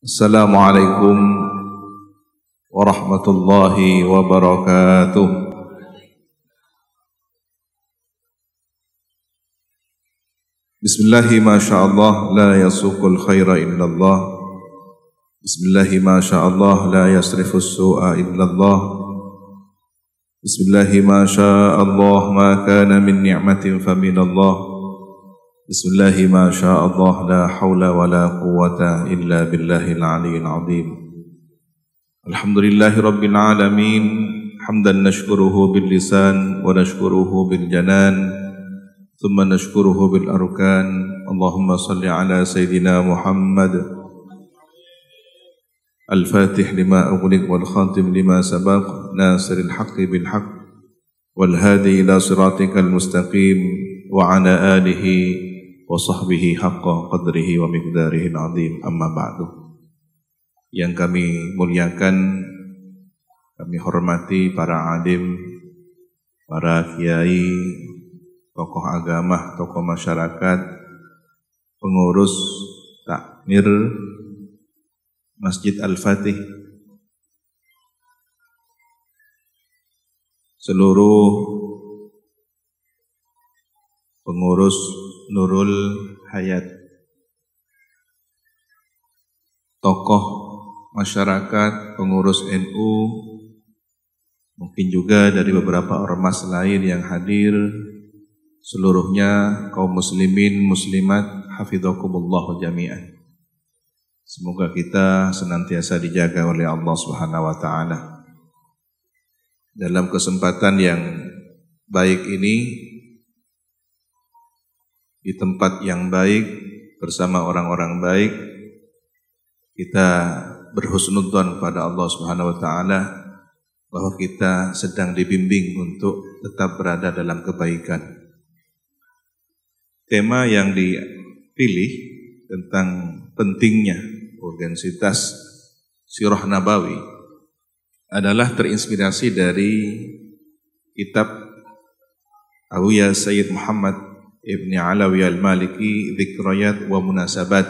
Assalamualaikum warahmatullahi wabarakatuh. Bismillahi ma sya'allah la yasuqul khaira illallah. Bismillahi ma sya'allah la yasrifus su'a illallah. Bismillahi ma sya'allah ma kana min ni'matin faminallah. Bismillahi ma sya'allah la hawla wa la quwwata illa billahil aliyyil azim. Alhamdulillahi rabbil alamin, hamdan nashkuruhu bil lisan wa nashkuruhu bil janan, thumma nashkuruhu bil arkan. Allahumma salli ala sayyidina Muhammad al-fatih lima ughliq wal khatim lima sabaq, nasiril haqqi bil haqq wal hadi ila siratikal mustaqim, wa ala alihi wa sahbihi haqqa qadrihi wa miqdarihi al-azim. Amma ba'du. Yang kami muliakan, kami hormati para alim, para kiai, tokoh agama, tokoh masyarakat, pengurus takmir Masjid Al-Fatih, seluruh pengurus Nurul Hayat, tokoh masyarakat, pengurus NU, mungkin juga dari beberapa ormas lain yang hadir, seluruhnya kaum muslimin, muslimat, hafidhakumullah jami'an. Semoga kita senantiasa dijaga oleh Allah Subhanahu wa taala. Dalam kesempatan yang baik ini, di tempat yang baik, bersama orang-orang baik, kita berhusnudzon pada Allah Subhanahu wa taala bahwa kita sedang dibimbing untuk tetap berada dalam kebaikan. Tema yang dipilih tentang pentingnya urgensitas Sirah Nabawi adalah terinspirasi dari kitab Abuya Sayyid Muhammad Ibni Alawi Al-Maliki, Dzikrayat wa Munasabat.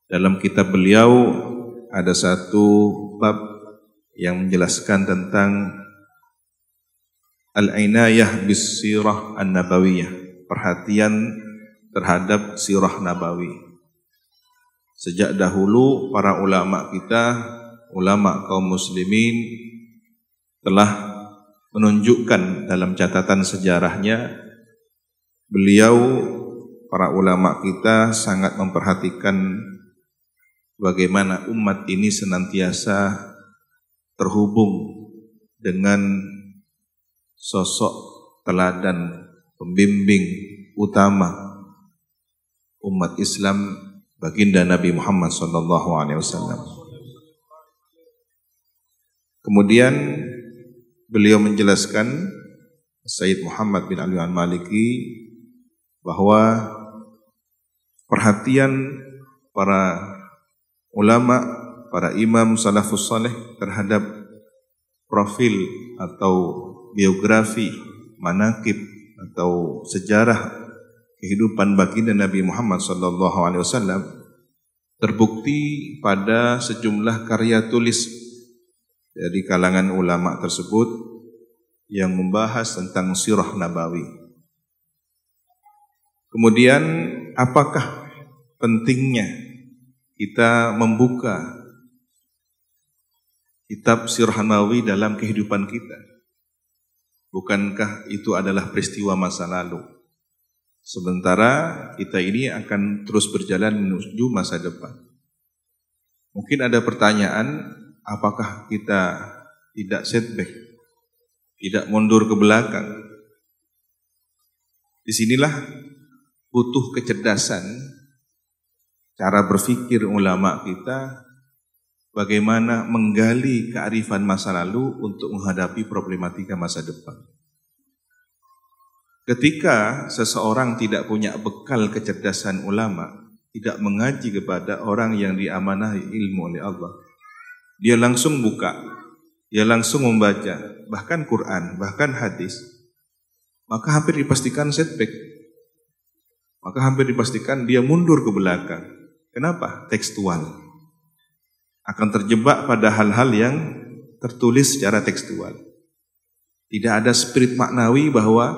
Dalam kitab beliau ada satu bab yang menjelaskan tentang Al-Inayah bis Sirah An-Nabawiyah, perhatian terhadap Sirah Nabawi. Sejak dahulu para ulama kita, ulama kaum muslimin, telah menunjukkan dalam catatan sejarahnya, beliau, para ulama kita sangat memperhatikan bagaimana umat ini senantiasa terhubung dengan sosok teladan pembimbing utama umat Islam, baginda Nabi Muhammad SAW. Kemudian beliau menjelaskan, Sayyid Muhammad bin Ali Al-Maliki, bahwa perhatian para ulama, para imam salafus saleh terhadap profil atau biografi, manaqib atau sejarah kehidupan baginda Nabi Muhammad SAW terbukti pada sejumlah karya tulis dari kalangan ulama tersebut yang membahas tentang Sirah Nabawi. Kemudian, apakah pentingnya kita membuka kitab Sirah Nabawi dalam kehidupan kita? Bukankah itu adalah peristiwa masa lalu? Sementara kita ini akan terus berjalan menuju masa depan. Mungkin ada pertanyaan, apakah kita tidak setback, tidak mundur ke belakang? Disinilah butuh kecerdasan cara berpikir ulama kita, bagaimana menggali kearifan masa lalu untuk menghadapi problematika masa depan. Ketika seseorang tidak punya bekal kecerdasan ulama, tidak mengaji kepada orang yang diamanahi ilmu oleh Allah, dia langsung buka, dia langsung membaca, bahkan Quran, bahkan hadis, maka hampir dipastikan setback. Maka hampir dipastikan dia mundur ke belakang. Kenapa? Tekstual. akan terjebak pada hal-hal yang tertulis secara tekstual. Tidak ada spirit maknawi bahwa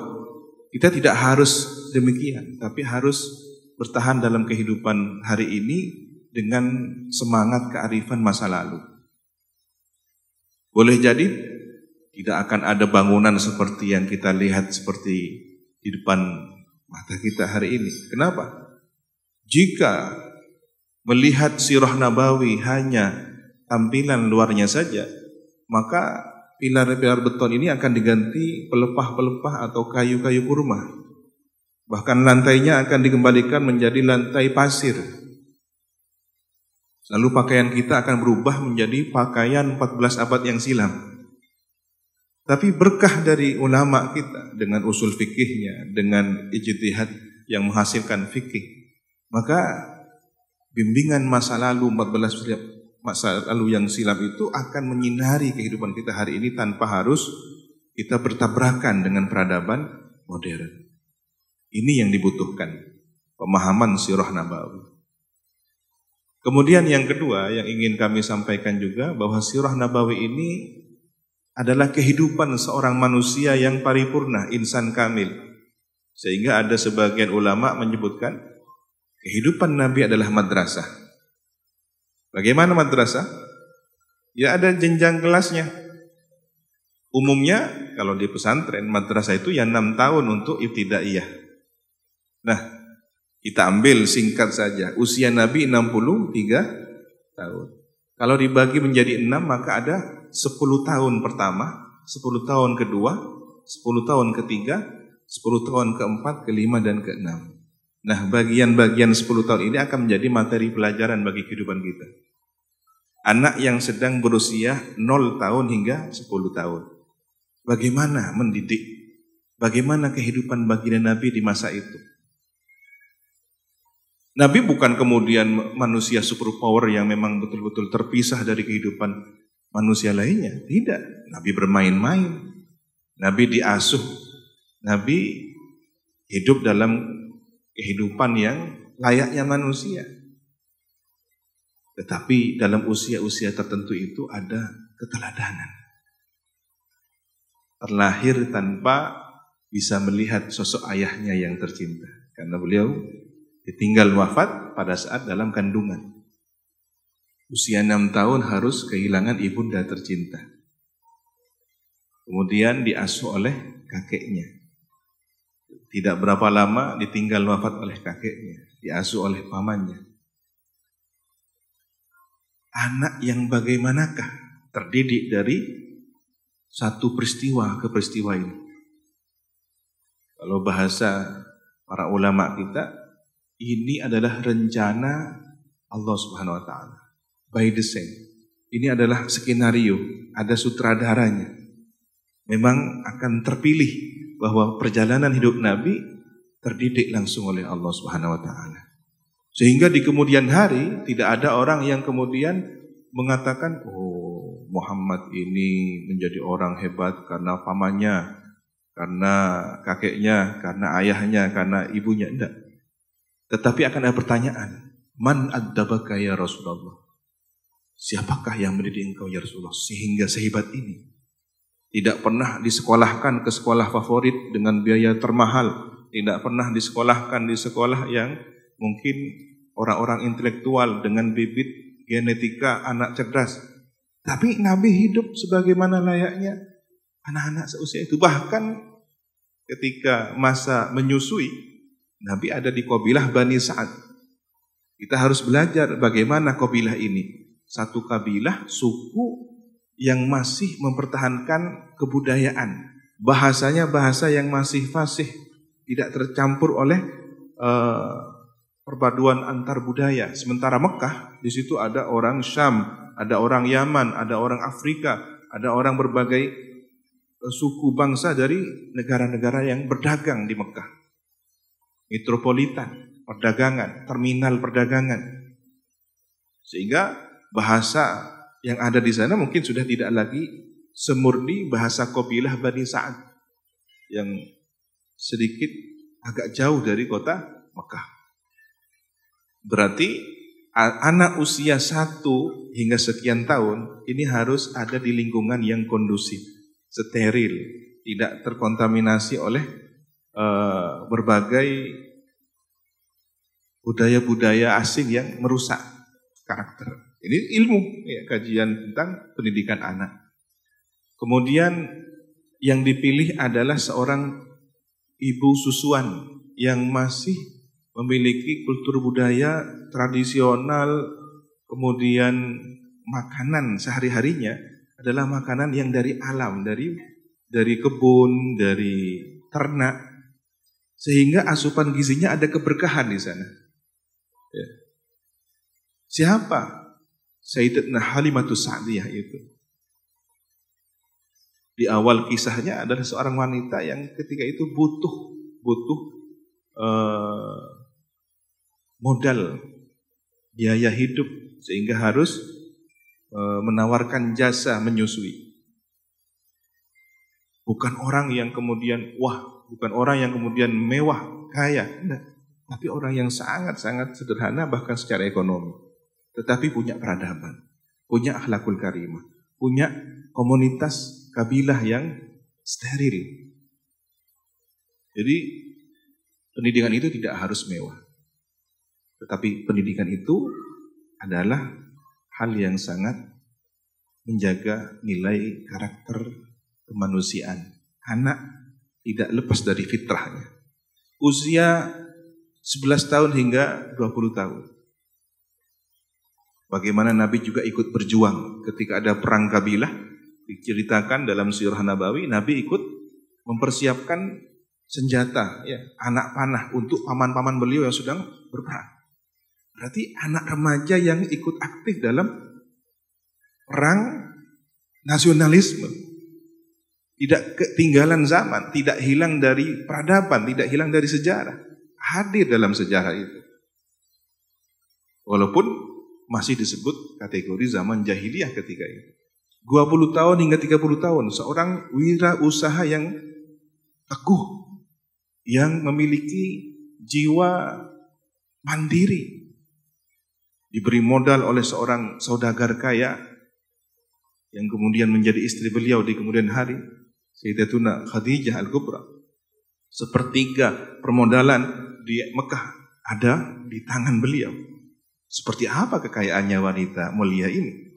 kita tidak harus demikian, tapi harus bertahan dalam kehidupan hari ini dengan semangat kearifan masa lalu. Boleh jadi tidak akan ada bangunan seperti yang kita lihat seperti di depan mata kita hari ini. Kenapa? Jika melihat sirah Nabawi hanya tampilan luarnya saja, maka pilar-pilar beton ini akan diganti pelepah-pelepah atau kayu-kayu kurma. Bahkan lantainya akan dikembalikan menjadi lantai pasir. Lalu pakaian kita akan berubah menjadi pakaian 14 abad yang silam. Tapi berkah dari ulama kita dengan usul fikihnya, dengan ijtihad yang menghasilkan fikih, maka bimbingan masa lalu 14 masa lalu yang silam itu akan menyinari kehidupan kita hari ini tanpa harus kita bertabrakan dengan peradaban modern. Ini yang dibutuhkan, pemahaman sirah Nabawi. Kemudian yang kedua yang ingin kami sampaikan juga bahwa sirah Nabawi ini adalah kehidupan seorang manusia yang paripurna, insan kamil. Sehingga ada sebagian ulama menyebutkan kehidupan Nabi adalah madrasah. Bagaimana madrasah? Ya ada jenjang kelasnya. Umumnya kalau di pesantren madrasah itu ya 6 tahun untuk ibtidaiyah. Nah, kita ambil singkat saja. Usia Nabi 63 tahun. Kalau dibagi menjadi 6 maka ada 10 tahun pertama, 10 tahun kedua, 10 tahun ketiga, 10 tahun keempat, kelima dan keenam. Nah, bagian-bagian 10 tahun ini akan menjadi materi pelajaran bagi kehidupan kita. Anak yang sedang berusia 0 tahun hingga 10 tahun. Bagaimana mendidik? Bagaimana kehidupan baginda Nabi di masa itu? Nabi bukan kemudian manusia superpower yang memang betul-betul terpisah dari kehidupan manusia lainnya. Tidak. Nabi bermain-main. Nabi diasuh. Nabi hidup dalam kehidupan yang layaknya manusia. Tetapi dalam usia-usia tertentu itu ada keteladanan. Terlahir tanpa bisa melihat sosok ayahnya yang tercinta. Karena beliau ditinggal wafat pada saat dalam kandungan. Usia 6 tahun harus kehilangan ibunda tercinta. Kemudian diasuh oleh kakeknya. Tidak berapa lama ditinggal wafat oleh kakeknya. Diasuh oleh pamannya. Anak yang bagaimanakah terdidik dari satu peristiwa ke peristiwa ini? Kalau bahasa para ulama kita, ini adalah rencana Allah Subhanahu wa taala. By design. Ini adalah skenario, ada sutradaranya. Memang akan terpilih bahwa perjalanan hidup Nabi terdidik langsung oleh Allah Subhanahu wa taala. Sehingga di kemudian hari tidak ada orang yang kemudian mengatakan, oh Muhammad ini menjadi orang hebat karena pamannya, karena kakeknya, karena ayahnya, karena ibunya. Tidak. Tetapi akan ada pertanyaan, man addabaka ya Rasulullah? Siapakah yang mendidik engkau ya Rasulullah sehingga sehebat ini? Tidak pernah disekolahkan ke sekolah favorit dengan biaya termahal. Tidak pernah disekolahkan di sekolah yang mungkin orang-orang intelektual dengan bibit genetika anak cerdas. Tapi Nabi hidup sebagaimana layaknya anak-anak seusia itu. Bahkan ketika masa menyusui, Nabi ada di kabilah Bani Sa'ad. Kita harus belajar bagaimana kabilah ini. Satu kabilah, suku yang masih mempertahankan kebudayaan. Bahasanya bahasa yang masih fasih. Tidak tercampur oleh perpaduan antar budaya. Sementara Mekah, di situ ada orang Syam, ada orang Yaman, ada orang Afrika, ada orang berbagai suku bangsa dari negara-negara yang berdagang di Mekah. Metropolitan, perdagangan, terminal perdagangan. Sehingga bahasa yang ada di sana mungkin sudah tidak lagi semurni bahasa kabilah Bani Sa'ad yang sedikit agak jauh dari kota Mekah. Berarti anak usia 1 hingga sekian tahun ini harus ada di lingkungan yang kondusif, steril, tidak terkontaminasi oleh berbagai budaya-budaya asing yang merusak karakter. Ini ilmu ya, kajian tentang pendidikan anak. Kemudian yang dipilih adalah seorang ibu susuan yang masih memiliki kultur budaya tradisional, kemudian makanan sehari-harinya adalah makanan yang dari alam, dari kebun, dari ternak, sehingga asupan gizinya ada keberkahan di sana. Ya. Siapa Sayyidatuna Halimatus Sa'diyah itu? Di awal kisahnya adalah seorang wanita yang ketika itu butuh modal biaya hidup sehingga harus menawarkan jasa menyusui. Bukan orang yang kemudian bukan orang yang kemudian mewah, kaya, enggak. Tapi orang yang sangat-sangat sederhana bahkan secara ekonomi. Tetapi punya peradaban, punya akhlakul karimah, punya komunitas kabilah yang steril. Jadi pendidikan itu tidak harus mewah. Tetapi pendidikan itu adalah hal yang sangat menjaga nilai karakter kemanusiaan. Anak tidak lepas dari fitrahnya. Usia 11 tahun hingga 20 tahun. Bagaimana Nabi juga ikut berjuang ketika ada perang kabilah. Diceritakan dalam Sirah Nabawi, Nabi ikut mempersiapkan senjata, ya, anak panah untuk paman-paman beliau yang sedang berperang. Berarti anak remaja yang ikut aktif dalam perang nasionalisme. Tidak ketinggalan zaman, tidak hilang dari peradaban, tidak hilang dari sejarah. Hadir dalam sejarah itu. Walaupun masih disebut kategori zaman jahiliyah ketika itu. 20 tahun hingga 30 tahun, seorang wirausaha yang teguh, yang memiliki jiwa mandiri, diberi modal oleh seorang saudagar kaya, yang kemudian menjadi istri beliau di kemudian hari, Sayyidatuna Khadijah Al-Kubra. Sepertiga permodalan di Mekah ada di tangan beliau. Seperti apa kekayaannya wanita mulia ini?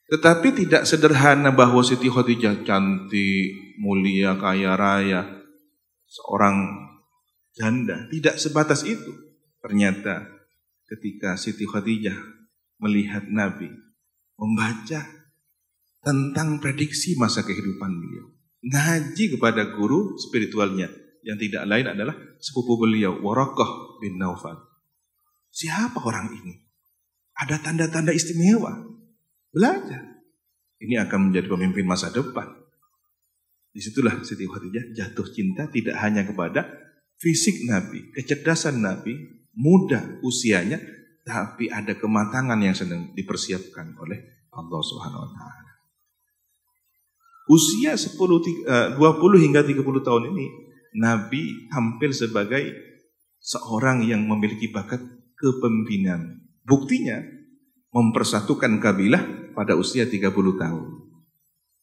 Tetapi tidak sederhana bahwa Siti Khadijah cantik, mulia, kaya raya, seorang janda. Tidak sebatas itu. Ternyata ketika Siti Khadijah melihat Nabi, membaca tentang prediksi masa kehidupan beliau, ngaji kepada guru spiritualnya yang tidak lain adalah sepupu beliau, Waraqah bin Naufal. Siapa orang ini? Ada tanda-tanda istimewa. Belajar. Ini akan menjadi pemimpin masa depan. Disitulah Siti Khadijah jatuh cinta tidak hanya kepada fisik Nabi, kecerdasan Nabi, muda usianya, tapi ada kematangan yang sedang dipersiapkan oleh Allah Subhanahu wa taala. Usia 20 hingga 30 tahun ini Nabi tampil sebagai seorang yang memiliki bakat kepemimpinan. Buktinya mempersatukan kabilah pada usia 30 tahun.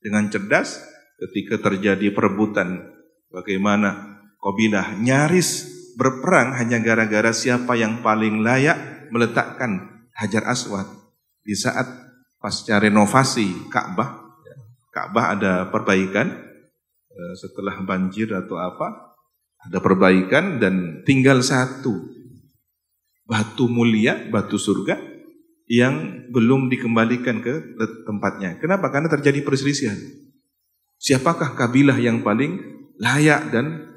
Dengan cerdas ketika terjadi perebutan bagaimana kabilah nyaris berperang hanya gara-gara siapa yang paling layak meletakkan Hajar Aswad. Di saat pasca renovasi Ka'bah ada perbaikan setelah banjir atau apa, ada perbaikan dan tinggal satu batu mulia, batu surga yang belum dikembalikan ke tempatnya. Kenapa? Karena terjadi perselisihan. Siapakah kabilah yang paling layak dan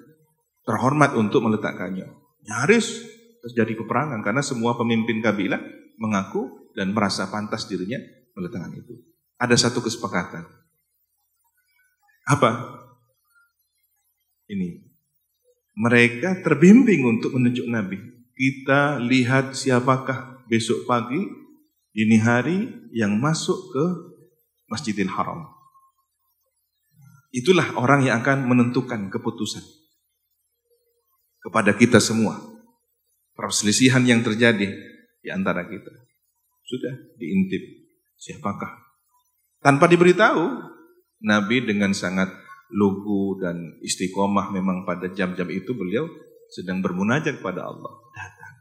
terhormat untuk meletakkannya? Nyaris terjadi peperangan karena semua pemimpin kabilah mengaku dan merasa pantas dirinya meletakkan itu. Ada satu kesepakatan. Apa? Ini. Mereka terbimbing untuk menunjuk Nabi. Kita lihat siapakah besok pagi dini hari yang masuk ke Masjidil Haram. Itulah orang yang akan menentukan keputusan kepada kita semua. Perselisihan yang terjadi, di antara kita. Sudah diintip siapakah. Tanpa diberitahu, Nabi dengan sangat lugu dan istiqomah memang pada jam-jam itu beliau sedang bermunajat kepada Allah. Datang.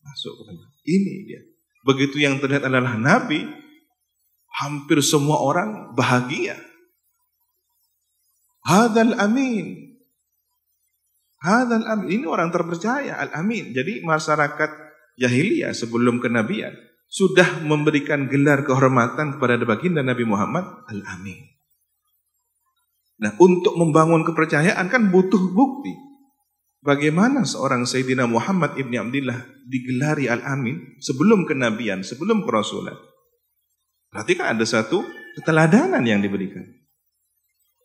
Masuk kepada ini dia. Begitu yang terlihat adalah Nabi, hampir semua orang bahagia. Hadzal amin. Hadzal amin. Ini orang terpercaya, al-amin. Jadi masyarakat jahiliyah sebelum kenabian sudah memberikan gelar kehormatan kepada baginda Nabi Muhammad al-amin. Nah, untuk membangun kepercayaan kan butuh bukti. Bagaimana seorang Sayyidina Muhammad ibni Abdillah digelari al-amin sebelum kenabian, sebelum kerasulan. Berarti kan ada satu keteladanan yang diberikan.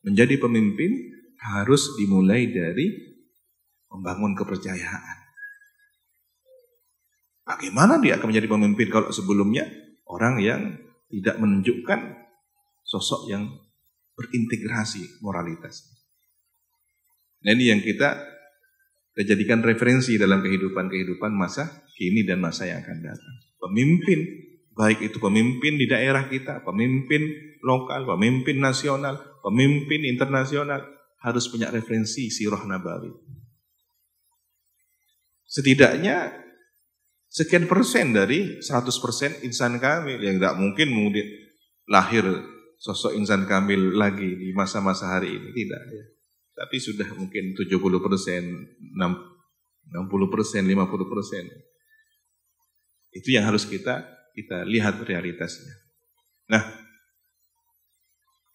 Menjadi pemimpin harus dimulai dari membangun kepercayaan. Bagaimana dia akan menjadi pemimpin kalau sebelumnya orang yang tidak menunjukkan sosok yang berintegrasi moralitas. Nah, ini yang kita jadikan referensi dalam kehidupan masa kini dan masa yang akan datang. Pemimpin, baik itu pemimpin di daerah kita, pemimpin lokal, pemimpin nasional, pemimpin internasional, harus punya referensi sirah nabawi. Setidaknya sekian persen dari 100% insan kamil, yang tidak mungkin lahir sosok insan kamil lagi di masa-masa hari ini, tidak ya. Tapi sudah mungkin 70%, 60%, 50%. Itu yang harus kita lihat realitasnya. Nah,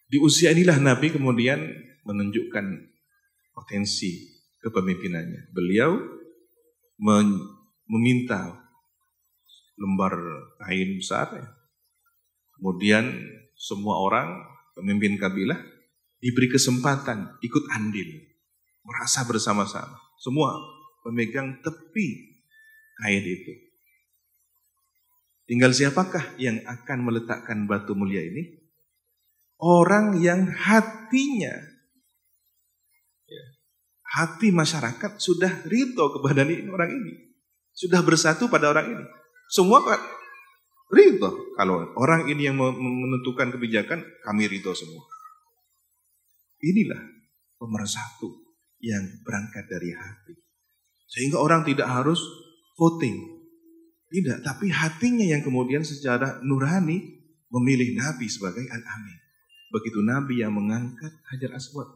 di usia inilah Nabi kemudian menunjukkan potensi kepemimpinannya. Beliau meminta lembar kain besar, ya. Kemudian semua orang pemimpin kabilah diberi kesempatan ikut andil, merasa bersama-sama. Semua pemegang tepi kain itu. Tinggal siapakah yang akan meletakkan batu mulia ini? Orang yang hatinya, hati masyarakat sudah ridho kepada orang ini. Sudah bersatu pada orang ini. Semua kan ridho. Kalau orang ini yang menentukan kebijakan, kami ridho semua. Inilah pemersatu yang berangkat dari hati. Sehingga orang tidak harus voting. Tidak, tapi hatinya yang kemudian secara nurani memilih Nabi sebagai al-amin. Begitu Nabi yang mengangkat Hajar Aswad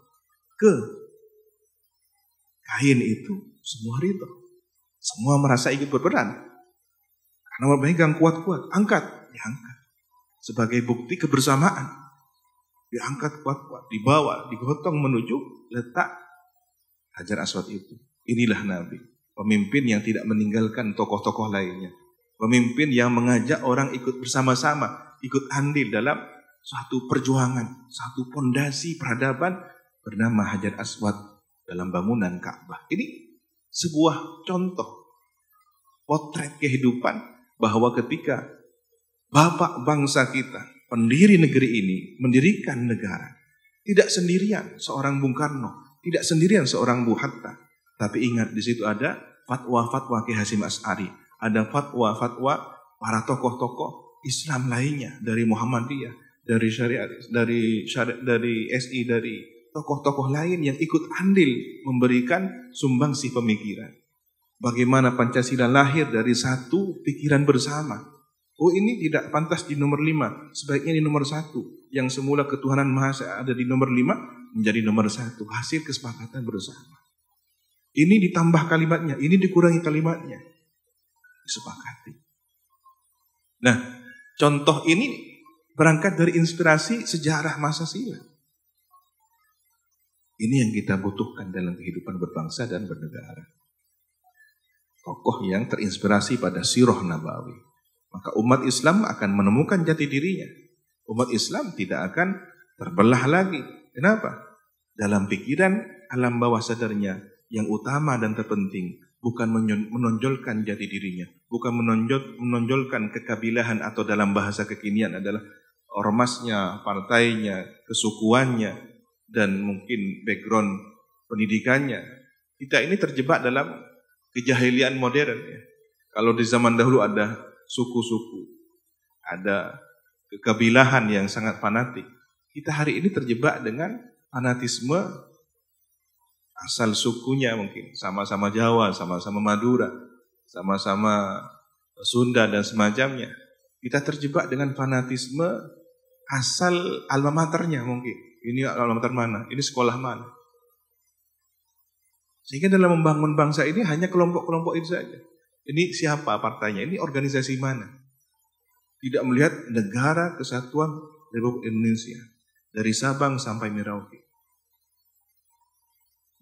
ke kain itu, semua ridho. Semua merasa ikut berperan. Karena memegang kuat-kuat, diangkat. Sebagai bukti kebersamaan. Diangkat kuat-kuat, dibawa, digotong menuju letak Hajar Aswad itu. Inilah Nabi. Pemimpin yang tidak meninggalkan tokoh-tokoh lainnya. Pemimpin yang mengajak orang ikut bersama-sama, ikut andil dalam suatu perjuangan, satu pondasi peradaban bernama Hajar Aswad dalam bangunan Ka'bah. Ini sebuah contoh potret kehidupan bahwa ketika bapak bangsa kita, pendiri negeri ini, mendirikan negara, tidak sendirian seorang Bung Karno, tidak sendirian seorang Bu Hatta, tapi ingat di situ ada fatwa-fatwa Ki Hasyim Asy'ari, ada fatwa-fatwa para tokoh-tokoh Islam lainnya dari Muhammadiyah, dari Syariat, dari SI, dari tokoh-tokoh lain yang ikut andil memberikan sumbangsi pemikiran. Bagaimana Pancasila lahir dari satu pikiran bersama. Oh, ini tidak pantas di nomor 5, sebaiknya di nomor 1. Yang semula ketuhanan Maha Esa ada di nomor 5 menjadi nomor 1, hasil kesepakatan bersama. Ini ditambah kalimatnya, ini dikurangi kalimatnya, disepakati. Nah, contoh ini berangkat dari inspirasi sejarah masa silam. Ini yang kita butuhkan dalam kehidupan berbangsa dan bernegara. Tokoh yang terinspirasi pada sirah nabawi. Maka umat Islam akan menemukan jati dirinya. Umat Islam tidak akan terbelah lagi. Kenapa? Dalam pikiran alam bawah sadarnya yang utama dan terpenting bukan menonjolkan jati dirinya, bukan menonjolkan kekabilahan atau dalam bahasa kekinian adalah ormasnya, partainya, kesukuannya, dan mungkin background pendidikannya. Kita ini terjebak dalam kejahilian modern, ya. Kalau di zaman dahulu ada suku-suku, ada kebilahan yang sangat fanatik. Kita hari ini terjebak dengan fanatisme asal sukunya mungkin. Sama-sama Jawa, sama-sama Madura, sama-sama Sunda dan semacamnya. Kita terjebak dengan fanatisme asal alma maternya mungkin. Ini alma mater mana? Ini sekolah mana? Sehingga dalam membangun bangsa ini hanya kelompok-kelompok itu saja. Ini siapa partainya? Ini organisasi mana? Tidak melihat negara kesatuan Republik Indonesia. Dari Sabang sampai Merauke.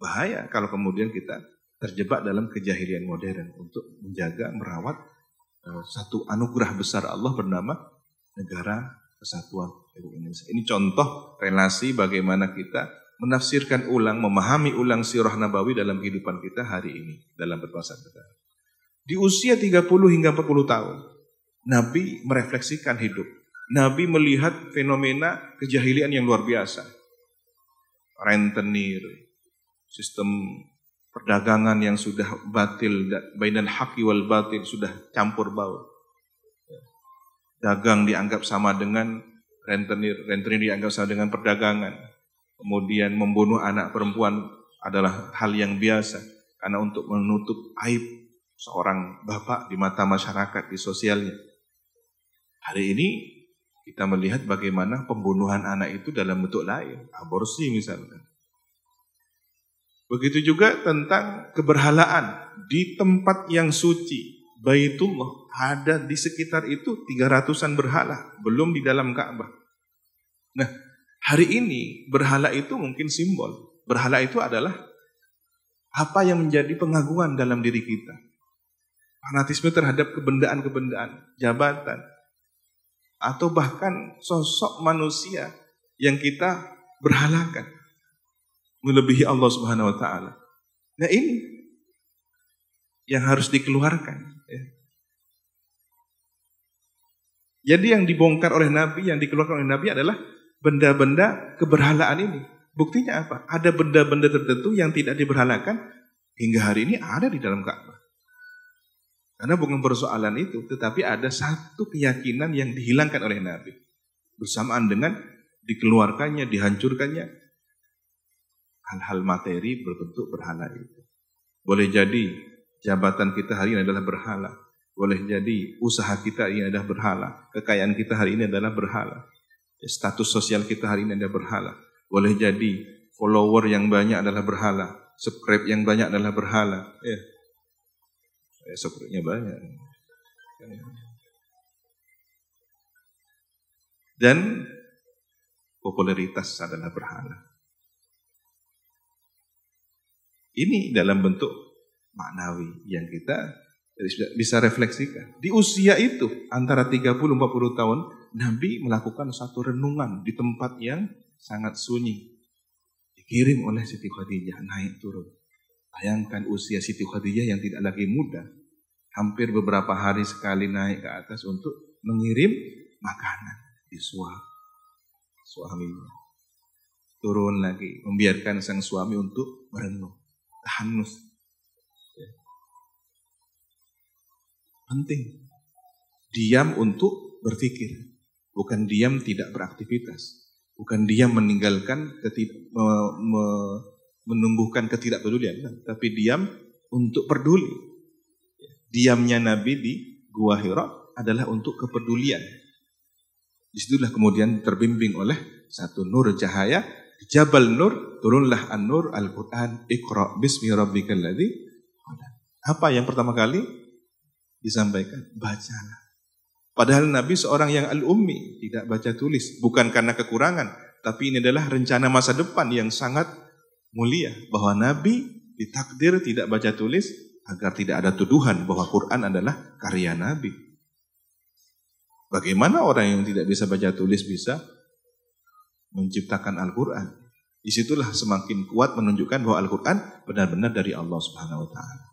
Bahaya kalau kemudian kita terjebak dalam kejahilian modern untuk menjaga, merawat satu anugerah besar Allah bernama Negara Kesatuan Republik Indonesia. Ini contoh relasi bagaimana kita menafsirkan ulang, memahami ulang sirah nabawi dalam kehidupan kita hari ini dalam berbangsa negara. Di usia 30 hingga 40 tahun, Nabi merefleksikan hidup. Nabi melihat fenomena kejahilian yang luar biasa. Rentenir, sistem perdagangan yang sudah batil, bainal haqqi wal batil, sudah campur baur. Dagang dianggap sama dengan rentenir, rentenir dianggap sama dengan perdagangan. Kemudian membunuh anak perempuan adalah hal yang biasa, karena untuk menutup aib seorang bapak di mata masyarakat, di sosialnya. Hari ini kita melihat bagaimana pembunuhan anak itu dalam bentuk lain, aborsi misalnya. Begitu juga tentang keberhalaan di tempat yang suci, Baitullah, ada di sekitar itu 300-an berhala, belum di dalam Ka'bah. Nah, hari ini berhala itu mungkin simbol. Berhala itu adalah apa yang menjadi pengagungan dalam diri kita. Fanatisme terhadap kebendaan-kebendaan, jabatan, atau bahkan sosok manusia yang kita berhalakan melebihi Allah Subhanahu wa taala. Nah, ini yang harus dikeluarkan, ya. Jadi yang dibongkar oleh Nabi, yang dikeluarkan oleh Nabi adalah benda-benda keberhalaan ini. Buktinya apa? Ada benda-benda tertentu yang tidak diberhalakan hingga hari ini ada di dalam Ka'bah. Karena bukan persoalan itu, tetapi ada satu keyakinan yang dihilangkan oleh Nabi. Bersamaan dengan dikeluarkannya, dihancurkannya hal-hal materi berbentuk berhala itu. Boleh jadi jabatan kita hari ini adalah berhala. Boleh jadi usaha kita ini adalah berhala. Kekayaan kita hari ini adalah berhala. Status sosial kita hari ini adalah berhala. Boleh jadi follower yang banyak adalah berhala. Subscribe yang banyak adalah berhala. Ya. Subscribe-nya banyak. Dan popularitas adalah berhala. Ini dalam bentuk maknawi yang kita bisa refleksikan. Di usia itu, antara 30-40 tahun, Nabi melakukan satu renungan di tempat yang sangat sunyi. Dikirim oleh Siti Khadijah, naik turun. Bayangkan usia Siti Khadijah yang tidak lagi muda. Hampir beberapa hari sekali naik ke atas untuk mengirim makanan. Disuap suaminya. Turun lagi, membiarkan sang suami untuk merenung. Tahanus. Penting. Diam untuk berpikir. Bukan diam tidak beraktivitas. Bukan diam meninggalkan, menumbuhkan ketidakpedulian. Tapi diam untuk peduli. Diamnya Nabi di Gua Hira adalah untuk kepedulian. Disitulah kemudian terbimbing oleh satu nur cahaya. Jabal Nur, turunlah An-Nur Al-Quran. Iqra' bismi rabbikal ladzi khalaq. Apa yang pertama kali disampaikan? Bacalah. Padahal Nabi seorang yang al-ummi, tidak baca tulis. Bukan karena kekurangan, tapi ini adalah rencana masa depan yang sangat mulia. Bahwa Nabi ditakdir tidak baca tulis, agar tidak ada tuduhan bahwa Quran adalah karya Nabi. Bagaimana orang yang tidak bisa baca tulis bisa menciptakan Al-Quran? Disitulah semakin kuat menunjukkan bahwa Al-Quran benar-benar dari Allah Subhanahu wa ta'ala.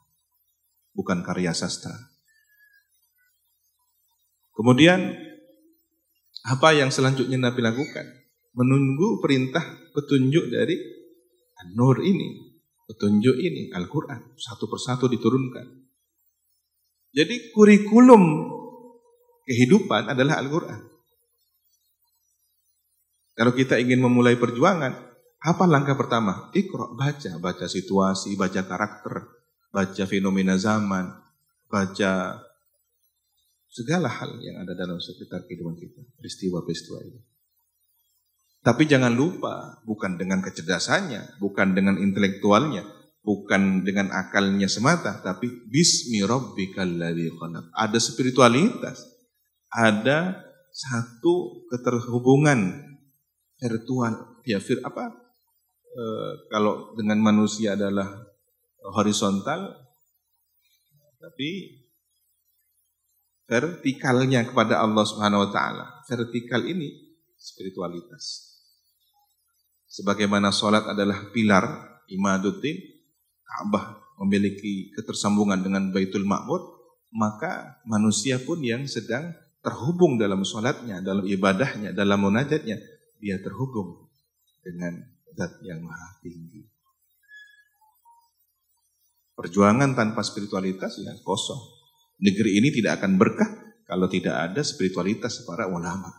Bukan karya sastra. Kemudian, apa yang selanjutnya Nabi lakukan? Menunggu perintah petunjuk dari An-Nur ini. Petunjuk ini, Al-Quran. Satu persatu diturunkan. Jadi kurikulum kehidupan adalah Al-Quran. Kalau kita ingin memulai perjuangan, apa langkah pertama? Iqra, baca situasi, baca karakter, baca fenomena zaman, baca segala hal yang ada dalam sekitar kehidupan kita, peristiwa-peristiwa ini. Tapi jangan lupa, bukan dengan kecerdasannya, bukan dengan intelektualnya, bukan dengan akalnya semata, tapi bismi rabbikal ladzi khalaq. Ada spiritualitas, ada satu keterhubungan virtual, ya kalau dengan manusia adalah horizontal, tapi vertikalnya kepada Allah Subhanahu wa taala. Vertikal ini spiritualitas. Sebagaimana sholat adalah pilar imaduddin, Ka'bah memiliki ketersambungan dengan Baitul Ma'mur, maka manusia pun yang sedang terhubung dalam sholatnya, dalam ibadahnya, dalam munajatnya, dia terhubung dengan Zat yang Maha Tinggi. Perjuangan tanpa spiritualitas ya kosong. Negeri ini tidak akan berkah kalau tidak ada spiritualitas para ulama.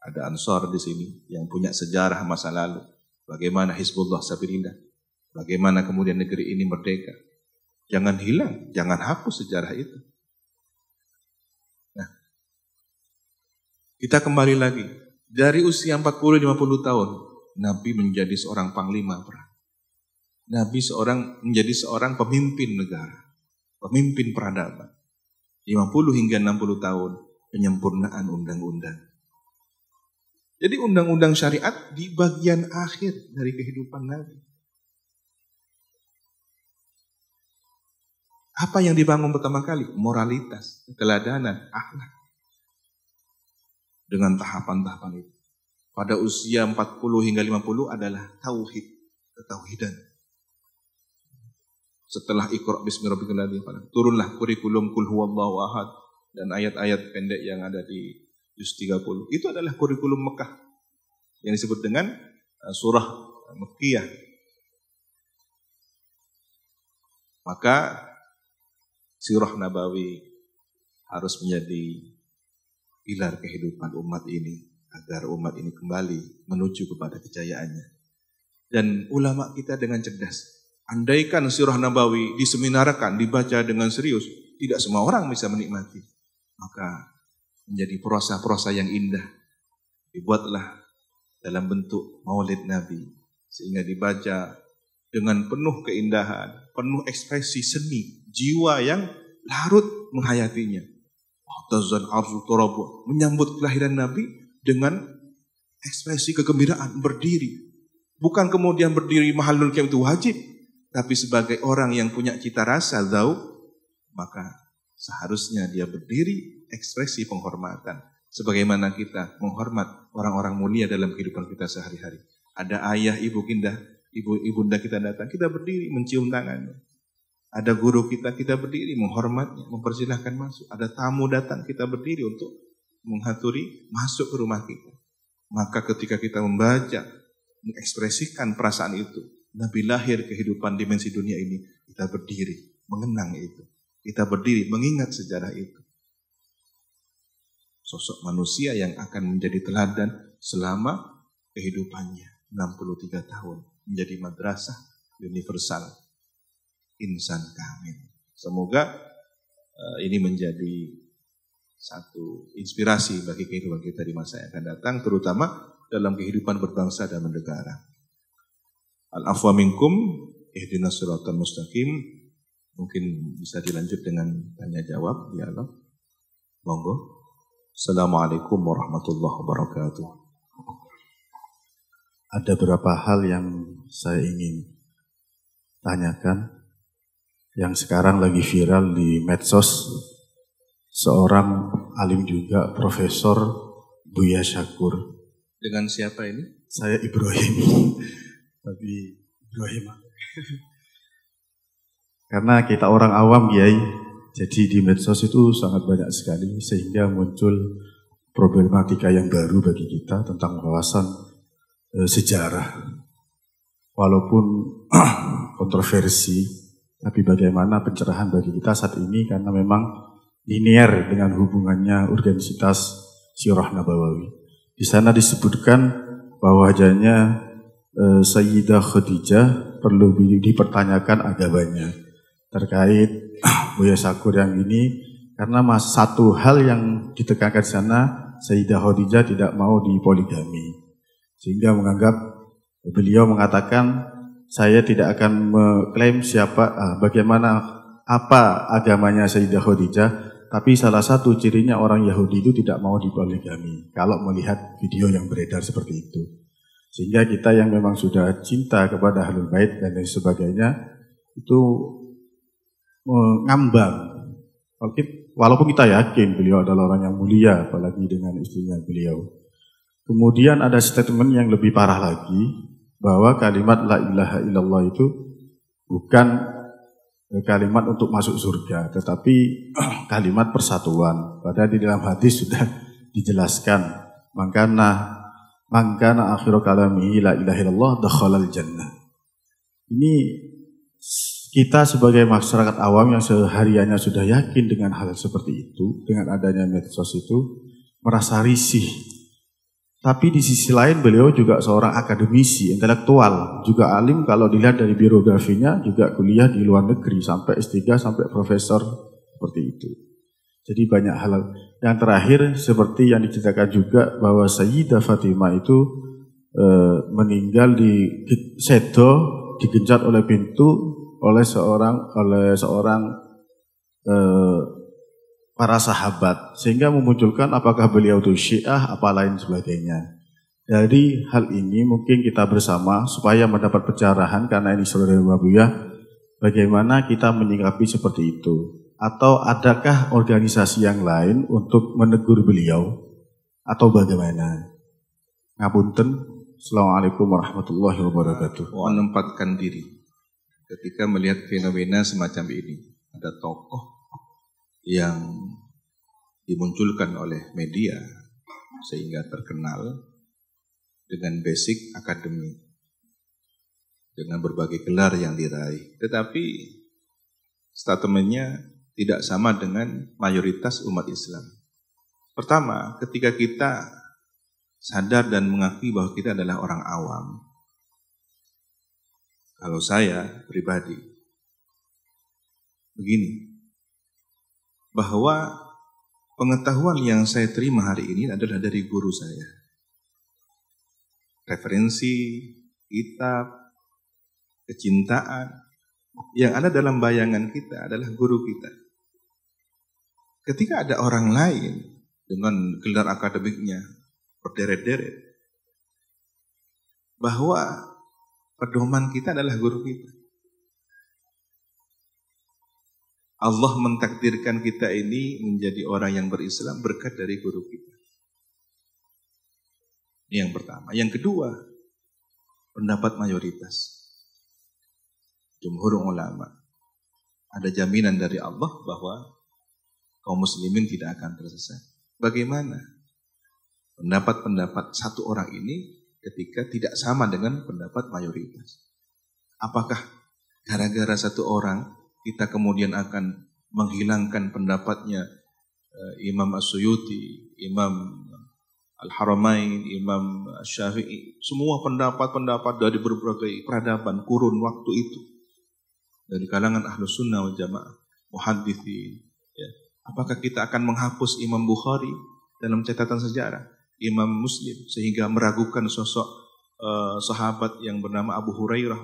Ada Ansar di sini yang punya sejarah masa lalu. Bagaimana Hizbullah Sabilillah. Bagaimana kemudian negeri ini merdeka. Jangan hilang, jangan hapus sejarah itu. Nah, kita kembali lagi. Dari usia 40-50 tahun, Nabi menjadi seorang panglima perang. Nabi menjadi seorang pemimpin negara. Pemimpin peradaban. 50 hingga 60 tahun, penyempurnaan undang-undang. Jadi undang-undang syariat di bagian akhir dari kehidupan Nabi. Apa yang dibangun pertama kali? Moralitas, keteladanan, akhlak. Dengan tahapan-tahapan itu. Pada usia 40 hingga 50 adalah tauhid, ketauhidan. Setelah Iqra bismi rabbikal ladzi khalaq, turunlah kurikulum Qul huwallahu ahad dan ayat-ayat pendek yang ada di juz 30. Itu adalah kurikulum Mekah yang disebut dengan surah Mekkiyah. Maka sirah Nabawi harus menjadi pilar kehidupan umat ini agar umat ini kembali menuju kepada kejayaannya. Dan ulama kita dengan cerdas. Andaikan sirah Nabawi diseminarkan, dibaca dengan serius, tidak semua orang bisa menikmati. Maka menjadi prosa-prosa yang indah. Dibuatlah dalam bentuk maulid Nabi. Sehingga dibaca dengan penuh keindahan, penuh ekspresi seni, jiwa yang larut menghayatinya. Menyambut kelahiran Nabi dengan ekspresi kegembiraan, berdiri. Bukan kemudian berdiri mahallul qiyam itu wajib, tapi sebagai orang yang punya cita rasa dzauq, maka seharusnya dia berdiri ekspresi penghormatan. Sebagaimana kita menghormat orang-orang mulia dalam kehidupan kita sehari-hari. Ada ayah, ibunda kita datang, kita berdiri mencium tangannya. Ada guru kita berdiri menghormatnya, mempersilahkan masuk. Ada tamu datang, kita berdiri untuk menghaturi masuk ke rumah kita. Maka ketika kita membaca, mengekspresikan perasaan itu, Nabi lahir kehidupan dimensi dunia ini, kita berdiri, mengenang itu. Kita berdiri, mengingat sejarah itu. Sosok manusia yang akan menjadi teladan selama kehidupannya. 63 tahun, menjadi madrasah universal. Insan kamil. Semoga ini menjadi satu inspirasi bagi kehidupan kita di masa yang akan datang, terutama dalam kehidupan berbangsa dan bernegara. Al-afwa minkum, ihdinas siratal mustaqim. Mungkin bisa dilanjut dengan tanya jawab, dialog. Monggo. Assalamualaikum warahmatullahi wabarakatuh. Ada beberapa hal yang saya ingin tanyakan. Yang sekarang lagi viral di medsos, seorang alim juga, Profesor Buya Syakur. Dengan siapa ini? Saya Ibrahim, tapi Ibrahim. Karena kita orang awam, Kiai, jadi di medsos itu sangat banyak sekali, sehingga muncul problematika yang baru bagi kita tentang wawasan sejarah. Walaupun kontroversi, tapi bagaimana pencerahan bagi kita saat ini karena memang linear dengan hubungannya urgensitas Sirah Nabawi. Di sana disebutkan bahwajanya Sayyidah Khadijah perlu dipertanyakan agamanya terkait Buya Syakur yang ini, karena satu hal yang ditekankan di sana, Sayyidah Khadijah tidak mau dipoligami, sehingga beliau mengatakan, saya tidak akan mengklaim bagaimana apa agamanya Sayyidah Khadijah, tapi salah satu cirinya orang Yahudi itu tidak mau dipoligami kalau melihat video yang beredar seperti itu. Sehingga kita yang memang sudah cinta kepada Ahlul Bait dan lain sebagainya itu mengambang. Walaupun kita yakin beliau adalah orang yang mulia, apalagi dengan istrinya beliau. Kemudian ada statement yang lebih parah lagi, bahwa kalimat la ilaha illallah itu bukan kalimat untuk masuk surga, tetapi kalimat persatuan. Padahal di dalam hadis sudah dijelaskan, mangkana akhiru kalamihi la ilaha illallah dakhalal jannah. Ini kita sebagai masyarakat awam yang sehariannya sudah yakin dengan hal seperti itu, dengan adanya medsos itu, merasa risih. Tapi di sisi lain beliau juga seorang akademisi, intelektual, juga alim kalau dilihat dari biografinya, juga kuliah di luar negeri, sampai S3, sampai profesor, seperti itu. Jadi banyak hal. Yang terakhir, seperti yang diceritakan juga, bahwa Sayyidah Fatimah itu meninggal di Sedo, digencat oleh pintu, oleh seorang para sahabat, sehingga memunculkan apakah beliau itu Syiah apa lain sebagainya. Dari hal ini mungkin kita bersama supaya mendapat pencerahan, karena ini saudara Buya, bagaimana kita menyikapi seperti itu, atau adakah organisasi yang lain untuk menegur beliau atau bagaimana? Ngapunten. Assalamualaikum warahmatullahi wabarakatuh. Menempatkan diri ketika melihat fenomena semacam ini, ada tokoh yang dimunculkan oleh media sehingga terkenal dengan basic akademik, dengan berbagai gelar yang diraih, tetapi statementnya tidak sama dengan mayoritas umat Islam. Pertama, ketika kita sadar dan mengakui bahwa kita adalah orang awam, kalau saya pribadi begini, bahwa pengetahuan yang saya terima hari ini adalah dari guru saya. Referensi, kitab, kecintaan yang ada dalam bayangan kita adalah guru kita. Ketika ada orang lain dengan gelar akademiknya berderet-deret, bahwa pedoman kita adalah guru kita. Allah mentakdirkan kita ini menjadi orang yang berislam berkat dari guru kita. Ini yang pertama. Yang kedua, pendapat mayoritas. Jumhur ulama. Ada jaminan dari Allah bahwa kaum muslimin tidak akan tersesat. Bagaimana pendapat-pendapat satu orang ini ketika tidak sama dengan pendapat mayoritas? Apakah gara-gara satu orang kita kemudian akan menghilangkan pendapatnya Imam As-Suyuti, Imam Al-Haramain, Imam Syafi'i, semua pendapat-pendapat dari berbagai peradaban kurun waktu itu, dari kalangan Ahlus Sunnah wal Jamaah, muhadditsin, ya. Apakah kita akan menghapus Imam Bukhari dalam catatan sejarah, Imam Muslim, sehingga meragukan sosok sahabat yang bernama Abu Hurairah,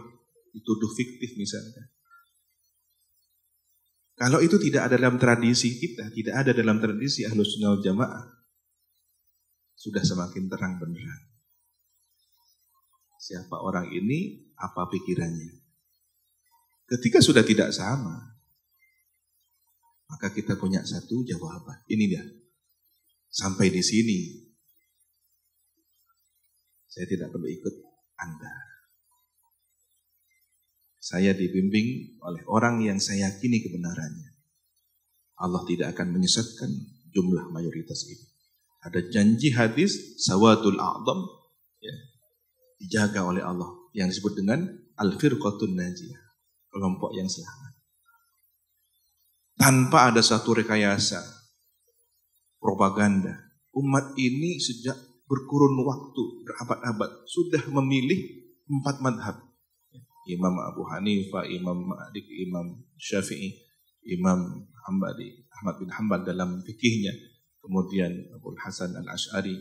dituduh fiktif misalnya? Kalau itu tidak ada dalam tradisi kita, tidak ada dalam tradisi Ahlus Sunnah wal Jamaah, sudah semakin terang benderang. Siapa orang ini, apa pikirannya? Ketika sudah tidak sama, maka kita punya satu jawaban. Ini dia. Sampai di sini, saya tidak perlu ikut Anda. Saya dibimbing oleh orang yang saya yakini kebenarannya. Allah tidak akan menyesatkan jumlah mayoritas ini. Ada janji hadis sawadul a'dham, ya, dijaga oleh Allah, yang disebut dengan al-firqatun najiyah, kelompok yang selamat. tanpa ada satu rekayasa, propaganda. Umat ini sejak berkurun waktu, berabad-abad, sudah memilih 4 madhab. Imam Abu Hanifah, Imam Malik, Imam Syafi'i, Imam Ahmad bin Hanbal dalam fikihnya, kemudian Abu Hasan al-Ash'ari,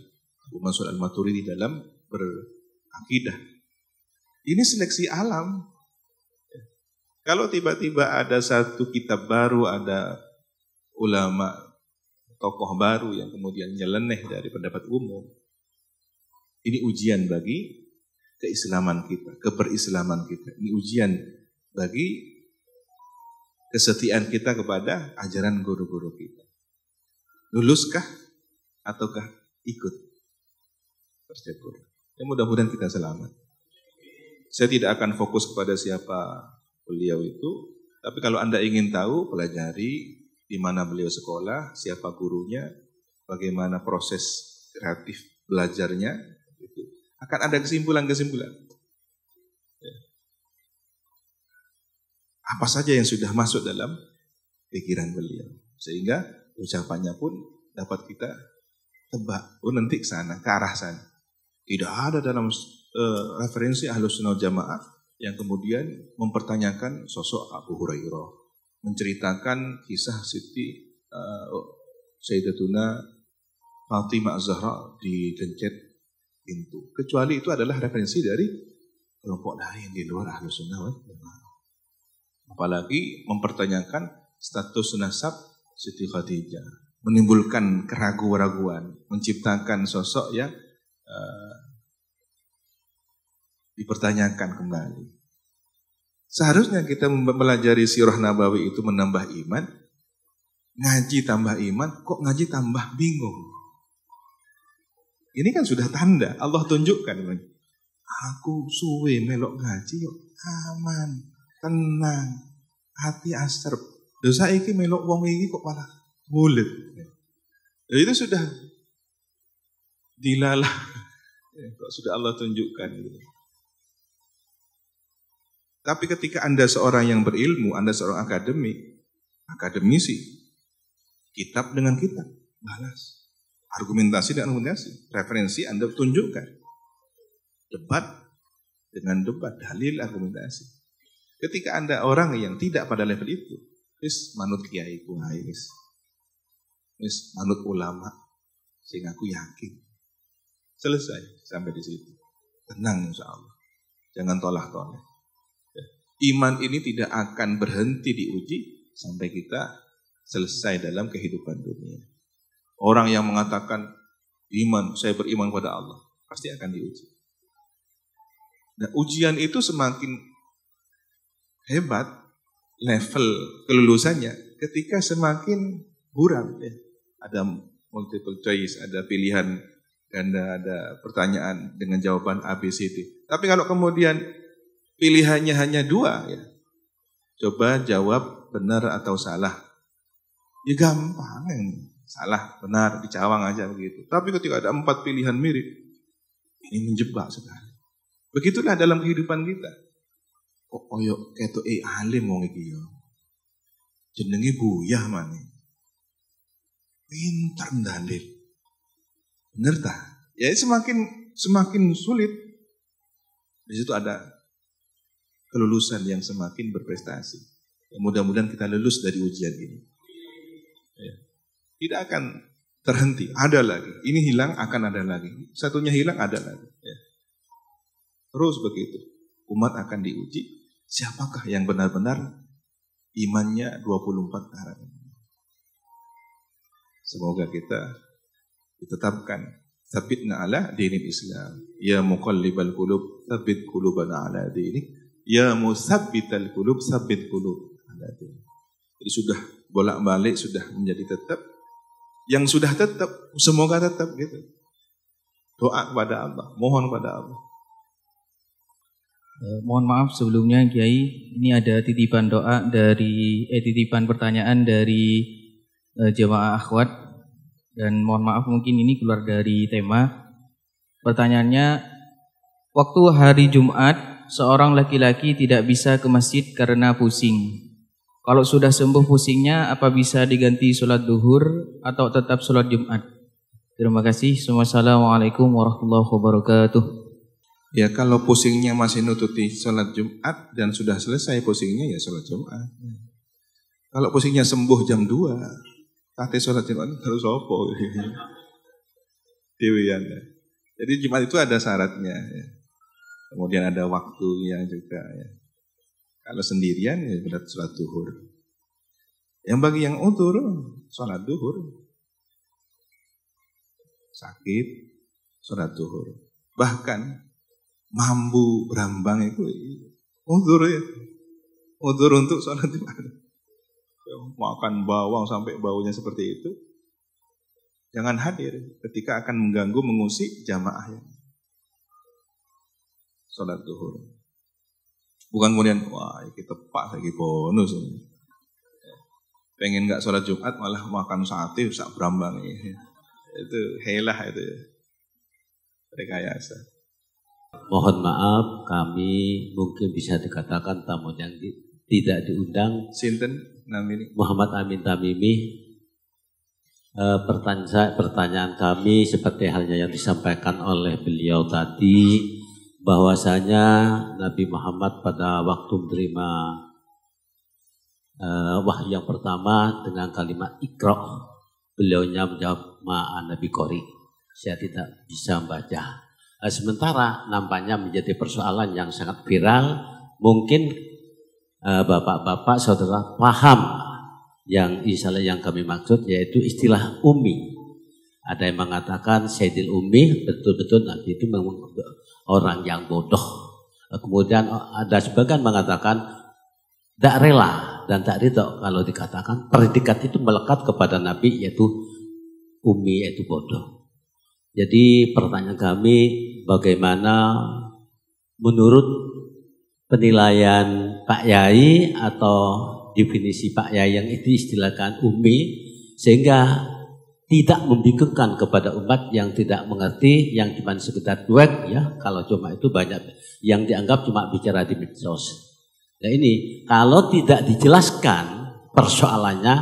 Abu Mansur al-Maturidi dalam berakidah. Ini seleksi alam. Kalau tiba-tiba ada satu kitab baru, ada ulama, tokoh baru yang kemudian nyeleneh dari pendapat umum, ini ujian bagi keislaman kita, keberislaman kita. Ini ujian bagi kesetiaan kita kepada ajaran guru-guru kita. Luluskah ataukah ikut tercebur? Ya, mudah-mudahan kita selamat. Saya tidak akan fokus kepada siapa beliau itu, tapi kalau Anda ingin tahu, pelajari di mana beliau sekolah, siapa gurunya, bagaimana proses kreatif belajarnya, itu akan ada kesimpulan-kesimpulan. Apa saja yang sudah masuk dalam pikiran beliau, sehingga ucapannya pun dapat kita tebak, nanti ke sana, ke arah sana. Tidak ada dalam referensi Ahlus Sunnah Jamaah yang kemudian mempertanyakan sosok Abu Hurairah, menceritakan kisah Siti Sayyidatuna Fatimah Az-Zahra digencet pintu. Kecuali itu adalah referensi dari kelompok lain di luar Ahlus Sunnah wal Jamaah. Apalagi mempertanyakan status nasab Siti Khadijah, menimbulkan keraguan-raguan, menciptakan sosok yang dipertanyakan kembali. Seharusnya kita mempelajari sirah Nabawi itu menambah iman, ngaji tambah iman, kok ngaji tambah bingung. Ini kan sudah tanda, Allah tunjukkan. Aku suwe melok ngaji, aman, tenang, hati asrep. Dosa iki melok wong iki kok malah bulet. Itu sudah dilalah, kok sudah Allah tunjukkan gitu. Tapi ketika Anda seorang yang berilmu, Anda seorang akademisi, kitab dengan kitab, balas. Argumentasi dengan argumentasi, referensi Anda tunjukkan. Debat dengan debat, dalil, argumentasi. Ketika Anda orang yang tidak pada level itu, wis manut kiai ku ae wis manut ulama, sehingga aku yakin. Selesai sampai di situ. Tenang insya Allah. Jangan tolak-tolak. Iman ini tidak akan berhenti diuji sampai kita selesai dalam kehidupan dunia. Orang yang mengatakan iman, saya beriman kepada Allah, pasti akan diuji. Nah, ujian itu semakin hebat level kelulusannya ketika semakin buram. Ya. Ada multiple choice, ada pilihan ganda, ada pertanyaan dengan jawaban A, B, C, D. Tapi kalau kemudian pilihannya hanya 2, ya, coba jawab benar atau salah. Ya gampang, salah, benar, dicawang aja begitu. Tapi ketika ada 4 pilihan mirip, ini menjebak sekali. Begitulah dalam kehidupan kita. Kok koyo ketok alim wong iki ya. Jenenge buyah maneh. Pintar dalil. Bener tak? Ya semakin sulit. Di situ ada kelulusan yang semakin berprestasi. Ya, mudah-mudahan kita lulus dari ujian ini. Ya. Tidak akan terhenti. Ada lagi. Ini hilang, akan ada lagi. Satunya hilang, ada lagi. Ya. Terus begitu. Umat akan diuji. Siapakah yang benar-benar imannya 24 karat. Semoga kita ditetapkan. Tsabbitna ala dinil Islam. Ya muqallibal qulub, tsabbit qulubana ala dinik. Ya musabbital qulub, tsabbit qulub ala dinik. Jadi sudah bolak-balik, sudah menjadi tetap. Yang sudah tetap, semoga tetap gitu. Doa kepada Allah, mohon kepada Allah. Mohon maaf sebelumnya Kiai, ini ada titipan doa dari titipan pertanyaan dari jemaah akhwat, dan mohon maaf mungkin ini keluar dari tema. Pertanyaannya, waktu hari Jumat seorang laki-laki tidak bisa ke masjid karena pusing. Kalau sudah sembuh pusingnya, apa bisa diganti sholat duhur atau tetap sholat Jumat? Terima kasih. Wassalamualaikum warahmatullahi wabarakatuh. Ya kalau pusingnya masih nututi sholat Jumat dan sudah selesai pusingnya ya sholat Jumat. Kalau pusingnya sembuh jam 2, tate sholat Jumat harus opo. Dewian. Jadi Jumat itu ada syaratnya. Ya. Kemudian ada waktunya juga. Ya. Kalau sendirian ya berat sholat duhur. Yang bagi yang utur sholat duhur. Sakit sholat duhur. Bahkan mambu berambang itu utur ya. Utur untuk sholat Jumat. Makan bawang sampai baunya seperti itu. Jangan hadir ketika akan mengganggu mengusik jamaah yang sholat duhur. Bukan kemudian, wah kita tepat lagi bonus. Pengen gak sholat Jumat malah makan sate, sak berambang. Itu helah itu. Rekayasa. Mohon maaf, kami mungkin bisa dikatakan tamu yang tidak diundang. Sinten namanya? Muhammad Amin Tamimi. Pertanyaan kami seperti halnya yang disampaikan oleh beliau tadi, bahwasanya Nabi Muhammad pada waktu menerima wahyu yang pertama dengan kalimat Iqra, beliaunya menjawab ma'ana biqari, saya tidak bisa membaca. Sementara nampaknya menjadi persoalan yang sangat viral, mungkin bapak-bapak saudara paham yang istilah yang kami maksud, yaitu istilah ummi. Ada yang mengatakan Sayyidil Ummi, betul-betul Nabi itu memang orang yang bodoh. Kemudian ada sebagian mengatakan tidak rela dan tak ridho kalau dikatakan predikat itu melekat kepada Nabi, yaitu Ummi, yaitu bodoh. Jadi pertanyaan kami, bagaimana menurut penilaian Pak Yai atau definisi Pak Yai yang itu istilahkan Ummi, sehingga tidak membingungkan kepada umat yang tidak mengerti, yang cuma sekedar duet ya. Kalau cuma itu banyak yang dianggap cuma bicara di medsos. Nah ini kalau tidak dijelaskan persoalannya,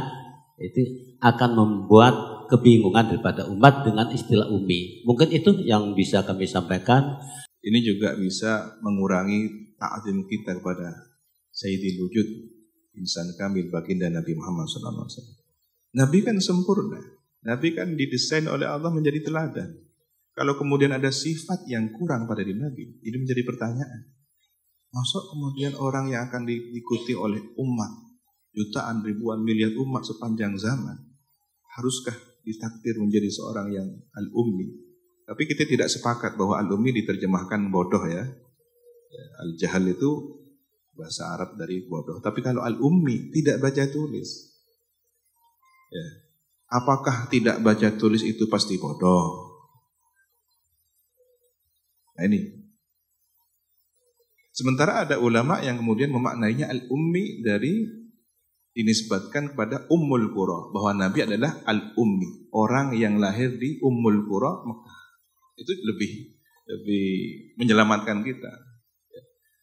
itu akan membuat kebingungan daripada umat dengan istilah ummi. Mungkin itu yang bisa kami sampaikan. Ini juga bisa mengurangi ta'zim kita kepada Sayyidil Wujud, insan kamil, baginda Nabi Muhammad SAW. Nabi kan sempurna. Nabi kan didesain oleh Allah menjadi teladan. Kalau kemudian ada sifat yang kurang pada diri Nabi, ini menjadi pertanyaan. Masuk kemudian orang yang akan diikuti oleh umat, jutaan, ribuan, miliar umat sepanjang zaman, haruskah ditakdir menjadi seorang yang al-ummi? Tapi kita tidak sepakat bahwa al-ummi diterjemahkan bodoh ya. Al-jahal itu bahasa Arab dari bodoh. Tapi kalau al-ummi tidak baca tulis, ya. Apakah tidak baca tulis itu pasti bodoh? Nah ini. Sementara ada ulama yang kemudian memaknainya al-ummi dari dinisbatkan kepada Ummul Qura, bahwa Nabi adalah al-ummi, orang yang lahir di Ummul Qura Mekah. Itu lebih menyelamatkan kita.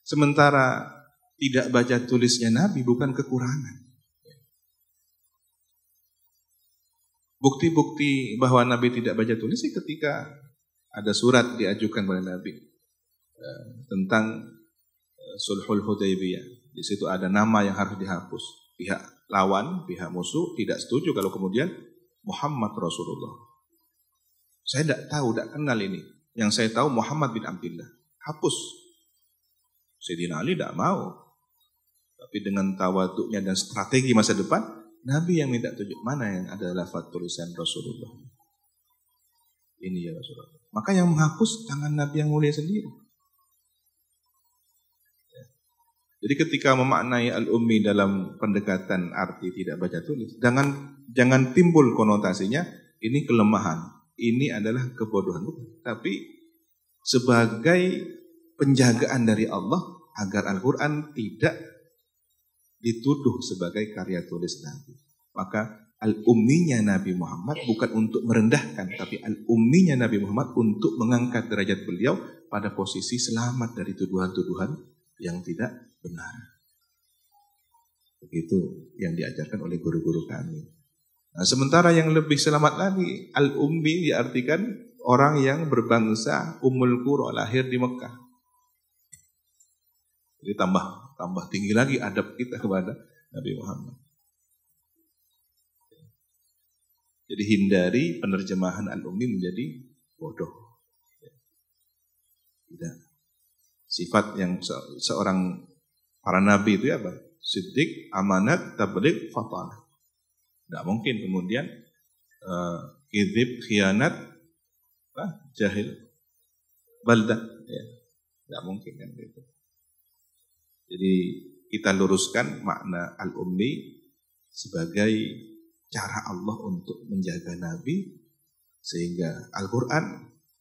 Sementara tidak baca tulisnya Nabi bukan kekurangan. Bukti-bukti bahwa Nabi tidak baca tulis ketika ada surat diajukan oleh Nabi tentang Sulhul Hudaybiyah. Di situ ada nama yang harus dihapus. Pihak lawan, pihak musuh tidak setuju kalau kemudian Muhammad Rasulullah. Saya tidak tahu, tidak kenal ini. Yang saya tahu Muhammad bin Abdullah. Hapus. Sayyidina Ali tidak mau. Tapi dengan tawaduknya dan strategi masa depan, Nabi yang minta tunjuk mana yang ada lafaz tulisan Rasulullah. Ini ya Rasulullah. Maka yang menghapus tangan Nabi yang mulia sendiri. Jadi ketika memaknai al-ummi dalam pendekatan arti tidak baca tulis, jangan timbul konotasinya ini kelemahan, ini adalah kebodohan, bukan. Tapi sebagai penjagaan dari Allah agar Al-Quran tidak dituduh sebagai karya tulis Nabi. Maka al-umminya Nabi Muhammad bukan untuk merendahkan, tapi al-umminya Nabi Muhammad untuk mengangkat derajat beliau pada posisi selamat dari tuduhan-tuduhan yang tidak benar. Begitu yang diajarkan oleh guru-guru kami. Nah, sementara yang lebih selamat lagi, al-ummi diartikan orang yang berbangsa Ummul Qura, lahir di Mekah. Jadi tambah tinggi lagi adab kita kepada Nabi Muhammad. Jadi hindari penerjemahan al-ummi menjadi bodoh. Tidak. Sifat yang seorang para nabi itu apa? Siddiq, amanat, tabligh, fatanah. Tidak mungkin kemudian kizib, khianat, jahil, balda. Ya. Tidak mungkin kan itu. Jadi kita luruskan makna al-ummi sebagai cara Allah untuk menjaga Nabi sehingga Al-Quran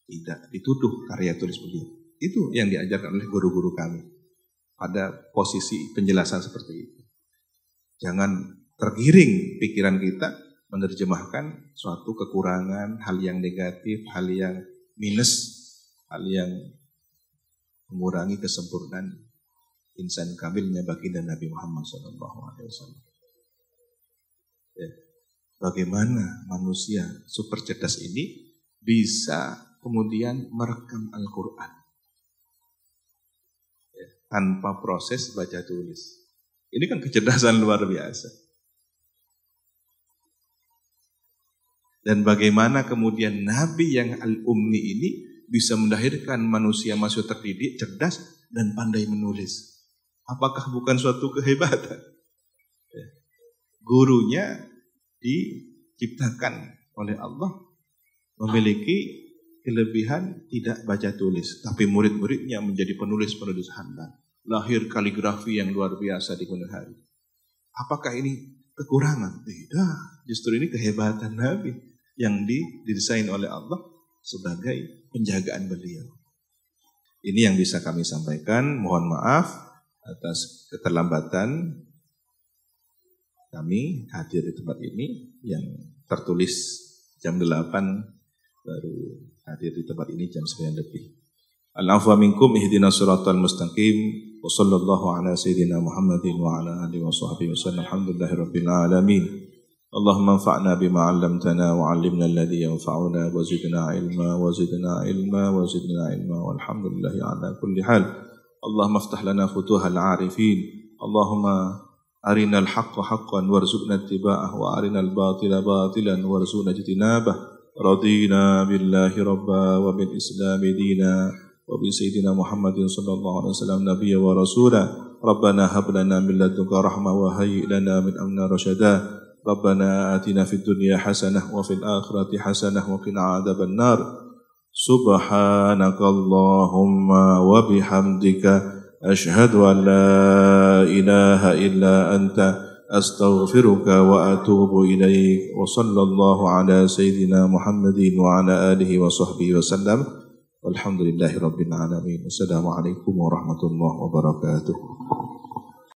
tidak dituduh karya tulis beliau. Itu yang diajarkan oleh guru-guru kami pada posisi penjelasan seperti itu. Jangan tergiring pikiran kita menerjemahkan suatu kekurangan, hal yang negatif, hal yang minus, hal yang mengurangi kesempurnaan insan kamilnya baginda Nabi Muhammad SAW. Ya. Bagaimana manusia super cerdas ini bisa kemudian merekam Al-Quran ya, tanpa proses baca tulis. Ini kan kecerdasan luar biasa. Dan bagaimana kemudian Nabi yang al-ummi ini bisa melahirkan manusia terdidik, cerdas, dan pandai menulis. Apakah bukan suatu kehebatan? Ya. Gurunya diciptakan oleh Allah memiliki kelebihan tidak baca tulis, tapi murid-muridnya menjadi penulis-penulis handal. Lahir kaligrafi yang luar biasa di kemudian hari. Apakah ini kekurangan? Tidak, justru ini kehebatan Nabi yang didesain oleh Allah sebagai penjagaan beliau. Ini yang bisa kami sampaikan. Mohon maaf atas keterlambatan kami hadir di tempat ini yang tertulis jam 8 baru hadir di tempat ini jam 9 lebih. Al-afwa minkum ihdinas siratal mustaqim wa sallallahu ala sayyidina Muhammadin wa ala alihi wa sahbihi wasallam. Alhamdulillahirabbil alamin. Allahumma anfa'na bima 'allamtana wa 'allimna alladhi yanfa'una wa zidna ilma wa zidna ilma wa zidna ilma walhamdulillahi ala kulli hal. Allahumma aftah lana futuhal 'arifin. Allahumma arinal haqqa haqqan warzuqna ittiba'ah wa arinal batila batilan warzuqna ijtinabah. Radina billahi rabba wa bil islami dina wa bi sayyidina Muhammadin sallallahu alaihi wasallam nabiyya wa rasula. Rabbana hab lana min ladunka rahmah wa hayyi lana min amrina rasyada. Rabbana atina fid dunya hasanah wa fil akhirati hasanah wa qina adzaban nar. Subhanakallahumma wa bihamdika ashhadu an la ilaha illa anta astaghfiruka wa atubu ilaik. Wa sallallahu ala sayyidina Muhammadin wa ala alihi wa sahbihi wasallam. Walhamdulillahi rabbil alamin. Wassalamualaikum warahmatullahi wabarakatuh.